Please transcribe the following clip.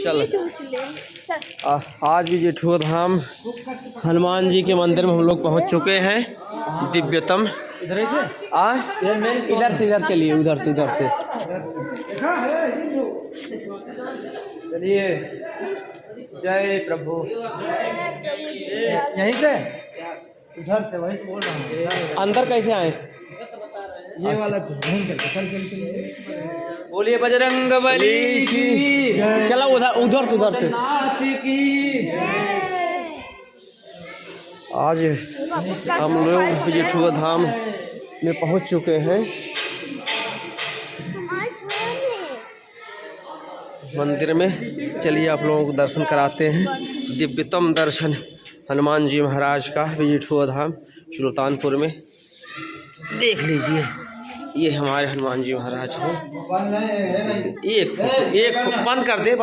चल आज भी जेठुआ धाम हनुमान जी के मंदिर में हम लोग पहुंच चुके हैं। दिव्यतम इधर से इधर चलिए, उधर से चलिए। जय प्रभु। यहीं से इधर से वही तो बोल रहा हूँ। अंदर कैसे आए? ये वाला घूम करके चल। बोलिए बजरंग बली की। चलो उधर से आज हम लोग जेठुआ धाम में पहुंच चुके हैं। मंदिर में चलिए आप लोगों को दर्शन कराते हैं। दिव्यतम दर्शन हनुमान जी महाराज का जेठुआ धाम सुल्तानपुर में। देख लीजिए, ये हमारे हनुमान जी महाराज हैं। एक बंद कर दे